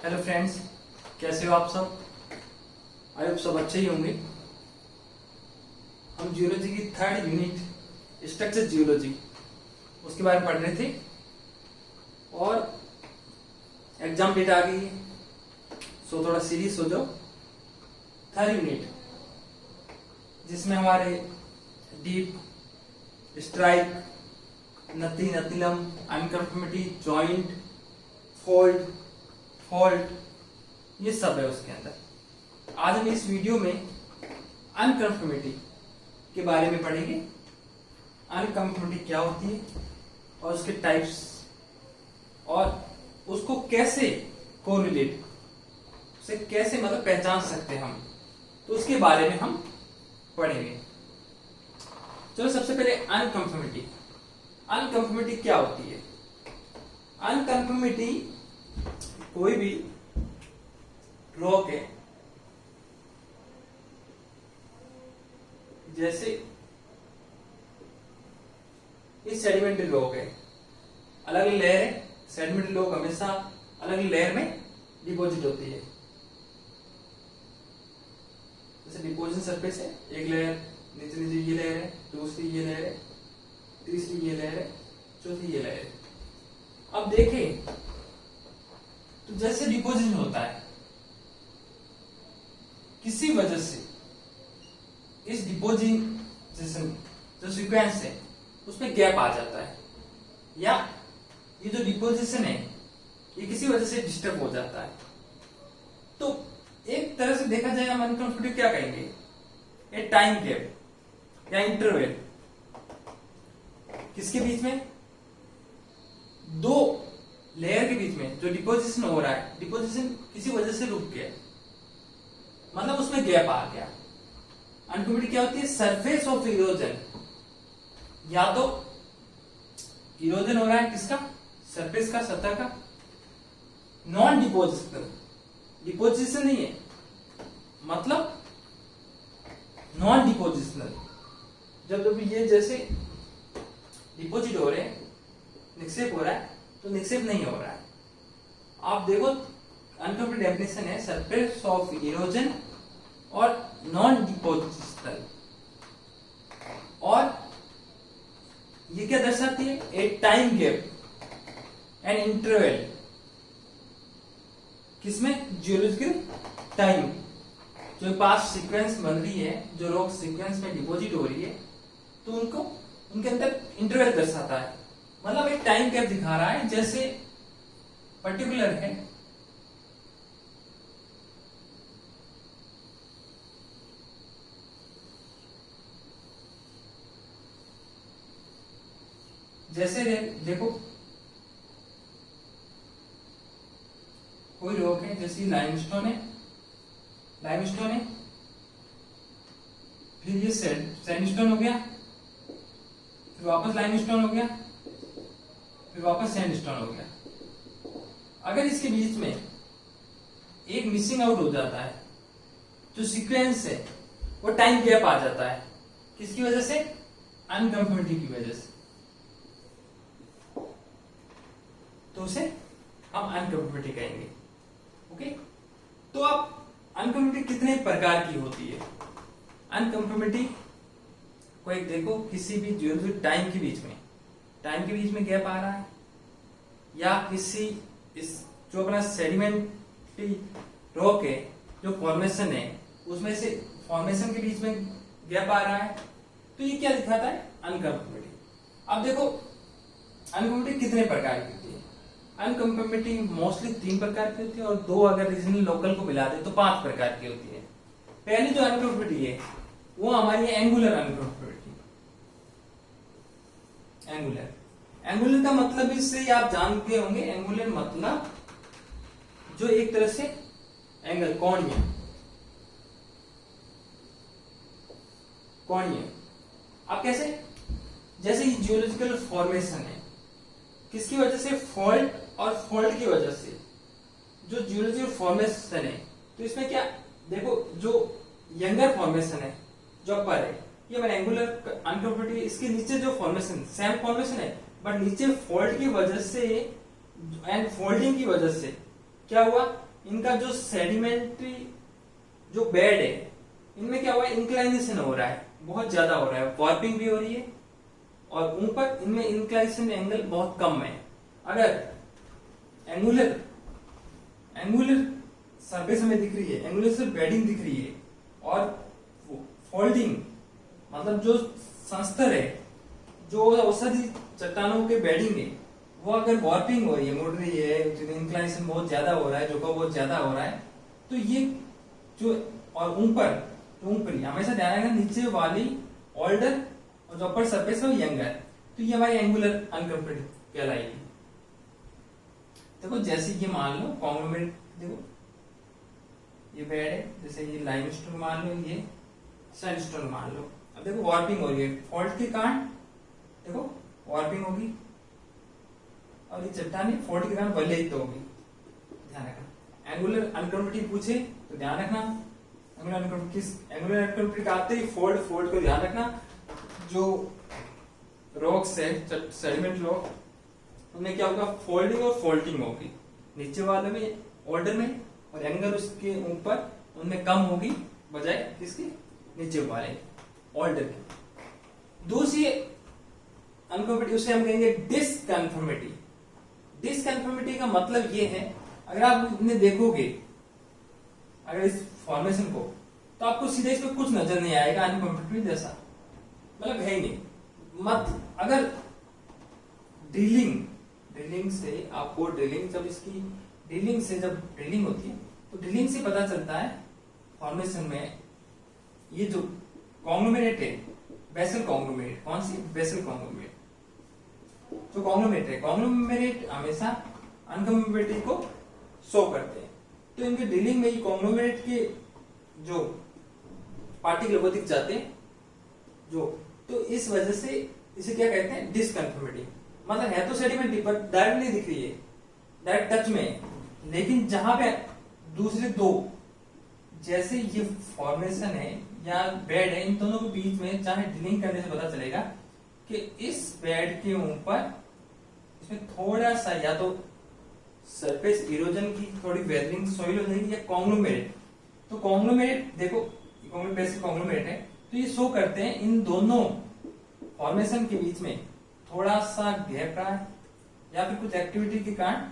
Hello friends, कैसे हो आप सब? आई होप सब अच्छे ही होंगे। हम जियोलॉजी की थर्ड यूनिट स्ट्रक्चर जियोलॉजी उसके बारे में पढ़ रहे थे और एग्जाम डेट आ गई है, सो थोड़ा सीरियस हो जाओ। थर्ड यूनिट जिसमें हमारे डीप, स्ट्राइक, नथी, नथीलम, अनकन्फर्मिटी, जॉइंट, फोल्ड, फॉल्ट, ये सब है उसके अंदर। आज हम इस वीडियो में अनकन्फर्मिटी के बारे में पढ़ेंगे। अनकन्फर्मिटी क्या होती है और उसके टाइप्स और उसको कैसे कोरिलेट, उसे कैसे मतलब पहचान सकते हैं हम, तो उसके बारे में हम पढ़ेंगे। चलो सबसे पहले अनकन्फर्मिटी। अनकन्फर्मिटी क्या होती है? अनकन्फर्मिटी कोई भी रॉक है, जैसे ये सेडिमेंट्री रॉक है, अलग अलग लेयर है। सेडिमेंट्री रॉक हमेशा अलग अलग लेयर में डिपॉजिट होती है। जैसे डिपोजिशन सरफेस है, एक लेयर, नीचे नीचे ये लेयर है, दूसरी ये लेयर है, तीसरी ये लेयर है, चौथी ये लेयर है। अब देखें तो जैसे डिपोजिशन होता है, किसी वजह से इस डिपोजिशन जो सीक्वेंस है उसमें गैप आ जाता है, या ये जो डिपोजिशन है ये किसी वजह से डिस्टर्ब हो जाता है, तो एक तरह से देखा जाए हम अनकन्फर्मिटी क्या कहेंगे? ए टाइम गैप या इंटरवल। किसके बीच में? दो लेयर के बीच में जो डिपोजिशन हो रहा है, डिपोजिशन किसी वजह से रुक गया, मतलब उसमें गैप आ गया। अनकन्फर्मिटी क्या होती है? Surface of erosion. या तो इरोजन हो रहा है किसका? सरफेस का, सतह का। नॉन डिपोजिशनल, डिपोजिशन नहीं है, मतलब नॉन डिपोजिशनल। जब ये जैसे डिपोजिट हो रहे हैं, निक्षेप हो रहा है, तो निक्षेप नहीं हो रहा है। आप देखो अनकन्फर्मिटी डेफिनेशन है सरफेस ऑफ इरोजन और नॉन डिपोजिशनल। और ये क्या दर्शाती है? A time gap and interval. किसमें? Geological time. जो पास सीक्वेंस बन रही है, जो रॉक सीक्वेंस में डिपॉजिट हो रही है, तो उनके अंदर इंटरवल दर्शाता है, मतलब एक टाइम गैप दिखा रहा है। जैसे पर्टिकुलर है जैसे देखो कोई रॉक है, जैसे लाइमस्टोन है, फिर ये सैंडस्टोन हो गया, फिर वापस लाइमस्टोन हो गया, फिर वापस सैंडस्टोन हो गया। अगर इसके बीच में एक मिसिंग आउट हो जाता है, जो सीक्वेंस है वो टाइम गैप आ जाता है, किसकी वजह से? अनकन्फर्मिटी की वजह से, तो उसे हम अनकन्फर्मिटी कहेंगे। ओके, तो अब अनकन्फर्मिटी कितने प्रकार की होती है? अनकन्फर्मिटी को एक देखो, किसी भी जो टाइम के बीच में गैप आ रहा है, या किसी इस जो अपना सेडिमेंट्री रॉक है, जो फॉर्मेशन है, उसमें से फॉर्मेशन के बीच में गैप आ रहा है, तो ये क्या दिखाता है? अनकन्फर्मिटी। अब देखो अनकन्फर्मिटी कितने प्रकार की होती है? अनकन्फर्मिटी मोस्टली 3 प्रकार की होती है, और 2 अगर रीजनल लोकल को मिला दे तो 5 प्रकार की होती है। पहली जो अनकन्फर्मिटी है वो हमारी एंगुलर अनकन्फर्मिटी। एंगुलर का मतलब इससे आप जानते होंगे, एंगुलर मतलब जो एक तरह से एंगल, कोणीय। अब कैसे? जैसे ये जियोलॉजिकल फॉर्मेशन है, किसकी वजह से? फॉल्ट और फॉल्ट की वजह से जो जियोलॉजिकल फॉर्मेशन है, तो इसमें क्या देखो, जो यंगर फॉर्मेशन है, जो अपर है, ये मैंने एंगुलर अनकन्फर्मिटी, इसके नीचे जो फॉर्मेशन सेम फॉर्मेशन है, बट नीचे फॉल्ट की वजह से एंड फोल्डिंग की वजह से क्या हुआ? इनका जो सेडिमेंट्री जो बेड है इनमें क्या हुआ है, इंक्लाइनेशन हो रहा है, बहुत ज्यादा हो रहा है, वार्पिंग भी हो रही है और ऊपर इनमें इंक्लाइनेशन एंगल बहुत कम है। अगर एंगुलर सरफेस हमें दिख रही है, एंगुलर से बेडिंग दिख रही है और फोल्डिंग मतलब जो संस्तर है, जो औषधि चट्टानों के बेडिंग है, वो अगर वार्पिंग हो रही है, मुड़ रही है, इंक्लाइनेशन बहुत ज्यादा हो रहा है, झुकाव बहुत ज्यादा हो रहा है, तो ये जो और ऊपर हमेशा ध्यान रखना नीचे वाली ओल्डर और जो अपर सरफेस है वो यंगर, तो ये हमारी एंगुलर अनकंफर्टेबल कहलाएगी। देखो जैसे ये मान लो कॉन्ग्लोमेरेट, देखो ये बेड है, जैसे ये लाइमस्टोन मान लो, ये सैंडस्टोन मान लो। अब देखो वार्पिंग हो रही है, फॉल्ट के कारण देखो वार्पिंग होगी और ये चट्टानी फॉल्ट के कारण वलयित होगी, ध्यान रखना। एंगुलर अनकंफर्टेबिलिटी पूछे तो ध्यान रखना, एंगुलर अनकंफर्टेबिलिटी आते ही फोल्ड को ध्यान रखना। जो रॉक्स है, सेडिमेंट रॉक, उनमें क्या होगा, फोल्डिंग और फोल्डिंग होगी, नीचे वाले में ऑर्डर में, और एंगल उसके ऊपर उनमें कम होगी बजाय किसके, नीचे वाले ऑर्डर के। दूसरी अनकंफर्टेबिलिटी उसे हम कहेंगे डिसकन्फर्मिटी। डिसकन्फर्मिटी का मतलब ये है, अगर आप इन्हें देखोगे अगर इस फॉर्मेशन को, तो आपको सीधे इसमें कुछ नजर नहीं आएगा अनकंफर्टेबिलिटी जैसा, मतलब है ही नहीं। मत अगर ड्रिलिंग से आपको जब इसकी ड्रिलिंग होती है तो ड्रिलिंग से पता चलता है फॉर्मेशन में ये जो कॉन्ग्लोमेरेट है, बेसल कॉन्ग्लोमेरेट, कौन सी, बेसल कॉन्ग्लोमेरेट, जो कॉन्ग्लोमेरेट हमेशा अनकंफर्टेबिलिटी को शो करते हैं। तो इनके ड्रिलिंग में कॉन्ग्लोमेरेट के जो पार्टिकल वो दिख जाते हैं, तो इस वजह से इसे क्या कहते हैं, डिसकन्फर्मिटी। मतलब है तो सेडिमेंट्री पर डायरेक्ट नहीं दिख रही है, डायरेक्ट टच में, लेकिन जहां पे दूसरे दो, जैसे ये फॉर्मेशन है या बेड है, इन दोनों के बीच में चाहे ड्रिलिंग करने से पता चलेगा कि इस बेड के ऊपर इसमें थोड़ा सा या तो सरफेस इरोजन की थोड़ी वेदरिंग सॉइल हो जाएगी, या कॉन्ग्लोमेरेट। तो कॉन्ग्लोमेरेट देखो, बेसिक कॉन्ग्लोमेरेट है, तो ये शो करते हैं इन दोनों फॉर्मेशन के बीच में थोड़ा सा गैप रहा है, या फिर कुछ एक्टिविटी के कारण,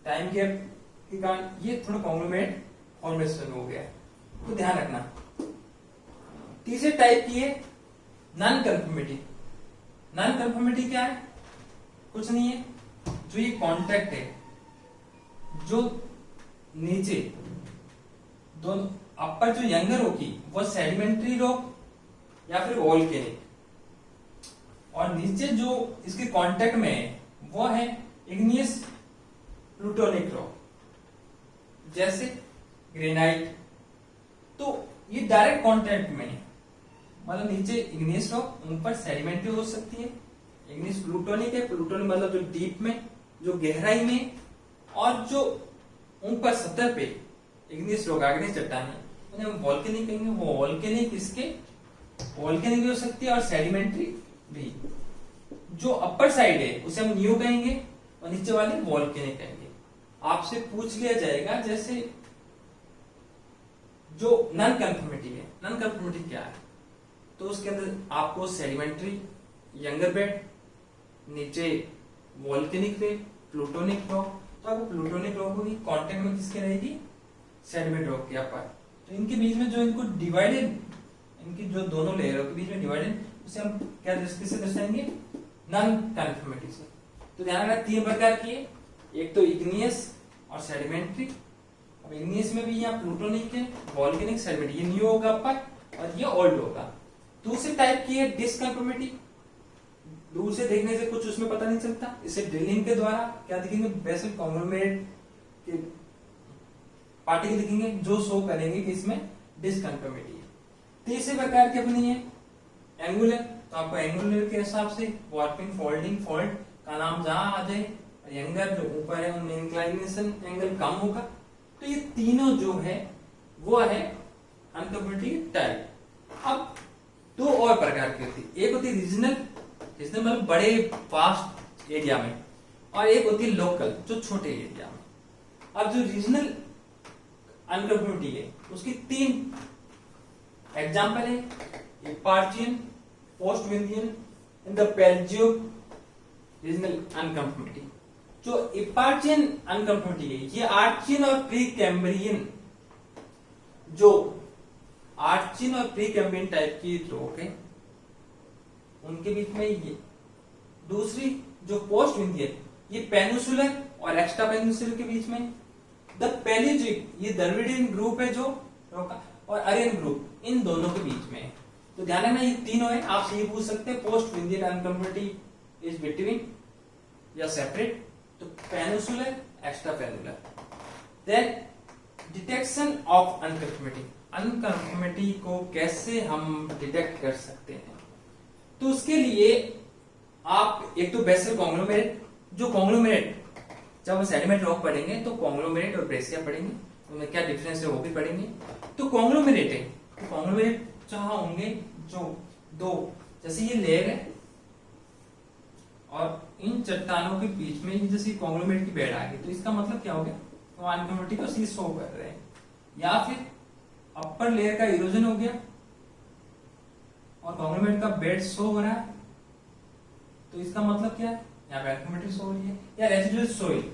टाइम गैप के कारण ये थोड़ा कॉन्ग्लोमेरेट फॉर्मेशन हो गया। तो ध्यान रखना। तीसरे टाइप की है नॉन कन्फर्मिटी। नॉन कन्फर्मिटी क्या है, कुछ नहीं है, जो ये कॉन्टैक्ट है, जो नीचे दोनों अपर जो यंगर होगी वो सेडिमेंट्री रॉक या फिर वोल्केनिक, और नीचे जो इसके कांटेक्ट में है वो है इग्नियस प्लूटोनिक रॉक, जैसे ग्रेनाइट। तो ये डायरेक्ट कांटेक्ट में है, मतलब नीचे इग्नियस रॉक, ऊपर सेडिमेंट्री हो सकती है। इग्नियस प्लूटोनिक है, प्लूटोनिक मतलब जो डीप में, जो गहराई में, और जो ऊपर सतह पे इग्नियस रॉक, आग्नेय चट्टान, उन्हें हम वोल्केनिक कहेंगे। वो वोल्केनिक वोल्केनिक भी हो सकती है और सेडिमेंट्री भी। जो अपर साइड है उसे हम न्यू कहेंगे और नीचे वाले वोल्केनिक कहेंगे। आपसे पूछ लिया जाएगा जैसे जो नॉन कन्फर्मिटी है, नॉन कन्फर्मिटी क्या है, तो उसके अंदर आपको सेडिमेंट्री यंगर बेड, नीचे वोल्केनिक रे, प्लूटोनिक रॉक। तो आपको प्लूटोनिक रॉक होगी, कांटेक्ट में किसके रहेगी, सेडिमेंट रॉक के अपर। तो इनके बीच में जो इनको डिवाइडेड, इनकी जो दोनों लेयरों के बीच में डिवाइडेड, उसे हम क्या किससे दर्शाएंगे, नॉन कन्फर्मिटी से। तो ध्यान रखना 3 प्रकार की है, एक तो इग्नियस और सेडिमेंट्री। अब इग्नियस में भी यहाँ प्लूटोनिक है, वोल्केनिक, सेडिमेंट्री, ये न्यू होगा अपर और ये ओल्ड होगा। दूसरी टाइप की है डिसकन्फर्मिटी। दूर से देखने से कुछ उसमें पता नहीं चलता, इसे ड्रिलिंग के द्वारा क्या दिखेंगे, बेसल कॉन्ग्लोमेरेट के पार्टिकल दिखेंगे जो शो करेंगे कि इसमें डिसकन्फर्मिटी है। तीसरे प्रकार की अपनी है एंगुलर। तो आपको एंगुलर के हिसाब से वार्पिंग, फोल्डिंग, फॉल्ट का नाम जहां आ जाए, यंगर जो ऊपर है उनमें इंक्लाइनेशन एंगल कम होगा। तो ये तीनों जो है वो है अनकंफर्टेबिलिटी टाइप। अब 2 और प्रकार की होती है, एक होती है रीजनल मतलब बड़े वास्ट एरिया में, और एक होती है लोकल जो छोटे एरिया में। अब जो रीजनल अनकंफर्मिटी है उसकी 3 एग्जाम्पल है, एपार्चियन, पोस्ट विंडियन एंड द पेल्जियो रीजनल अनकंफर्मिटी। जो एपार्चियन अनकंफर्मिटी है ये आर्चियन और प्री कैम्ब्रियन, जो आर्चियन और प्री कैम्ब्रियन टाइप की रोक है उनके बीच में ये। दूसरी जो पोस्ट विंडियन ये पेनिसुलर और एक्स्ट्रा पेनिसुलर के बीच में। द पेलिजिक ये द्रविडियन ग्रुप है जो रोका, और आर्यन ग्रुप इन दोनों के बीच में है। तो ध्यान रखना ये तीनों है। आपसे ये पूछ सकते हैं post Vindhyan unconformity is between या सेपरेट, तो peninsular extra peninsular. Then detection of unconformity, unconformity को कैसे हम डिटेक्ट कर सकते हैं? तो उसके लिए आप एक तो बेसल कॉन्ग्लोमेरेट, जो कॉन्ग्लोमेरेट जब हम सेडिमेंट रॉक पढ़ेंगे तो कॉन्ग्लोमेरेट और ब्रेसिया पढ़ेंगे, उनमें क्या डिफरेंस है वो भी पढ़ेंगे। तो कॉन्ग्लोमेरेट है, तो कॉन्ग्लोमेरेट जहां होंगे जो दो, जैसे ये लेयर है और इन चट्टानों के बीच में जैसे कॉन्ग्लोमेरेट की बेड आ गई, तो इसका मतलब क्या हो गया? तो अनकंफर्मिटी को सी शो कर रहे हैं। या फिर अपर लेयर का इरोजन हो गया और कॉन्ग्लोमेरेट का बेड शो हो रहा है, तो इसका मतलब क्या है? यहाँ पे अनकंफर्मिटी शो हो रही है। या रेजिडुअल सोइल,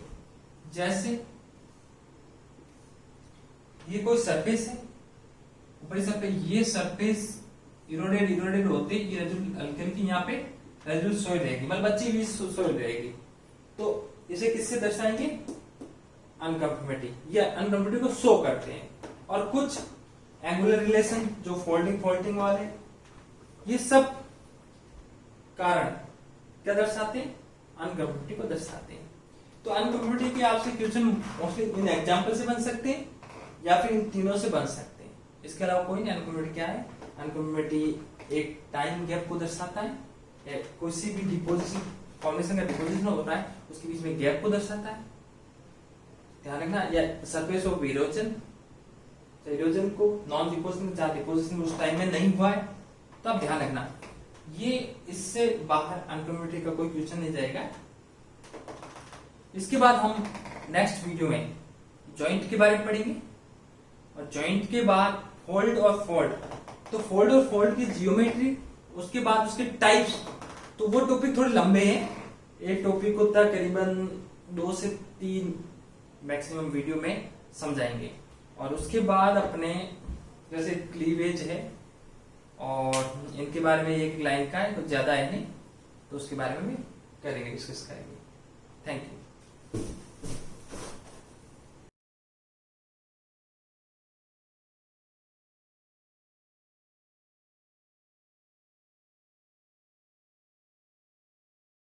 जैसे ये कोई सरफेस है, ऊपरी सरफेस, ये सरफेस इरोडेड होते ये रेजिडुअल अल्कली की यहाँ पे रेजिडुअल सोइल रहेगी, मतलब बची हुई सोइल रहेगी। तो इसे किससे दर्शाएंगे? अनकंफर्मिटी, ये अनकंफर्मिटी को शो करते हैं। और कुछ एंगुलर रिलेशन जो फोल्डिंग वाले, ये सब कारण क्या दर्शाते हैं? अनकंफर्मिटी को दर्शाते हैं। तो अनकंफर्मिटी के आपसे क्वेश्चन मोस्टली इन एग्जांपल से बन सकते हैं या फिर इन तीनों से बन सकते हैं। इसके अलावा कोई नहीं। अनकंफर्मिटी क्या है? अनकंफर्मिटी एक टाइम गैप को दर्शाता है, या किसी भी डिपोजिशन फॉर्मेशन का डिपोजिशन होता है उसके बीच में गैप को दर्शाता है, ध्यान रखना। या सरफेस ऑफ इरोजन, इरोजन को नॉन डिपोजिशन, जहां डिपोजिशन उस टाइम में नहीं हुआ है, तो आप ध्यान रखना ये इससे बाहर अनकंफर्मिटी का कोई क्वेश्चन नहीं जाएगा। इसके बाद हम नेक्स्ट वीडियो में जॉइंट के बारे में पढ़ेंगे, और जॉइंट के बाद फोल्ड और फोल्ड। तो फोल्ड और फोल्ड की जियोमेट्री, उसके बाद उसके टाइप्स, तो वो टॉपिक थोड़े लंबे हैं। एक टॉपिक को तकरीबन 2 से 3 मैक्सिमम वीडियो में समझाएंगे। और उसके बाद अपने जैसे क्लीवेज है और इनके बारे में एक लाइन का है, कुछ ज्यादा है नहीं, तो उसके बारे में भी करेंगे, डिस्कस करेंगे। Thank you.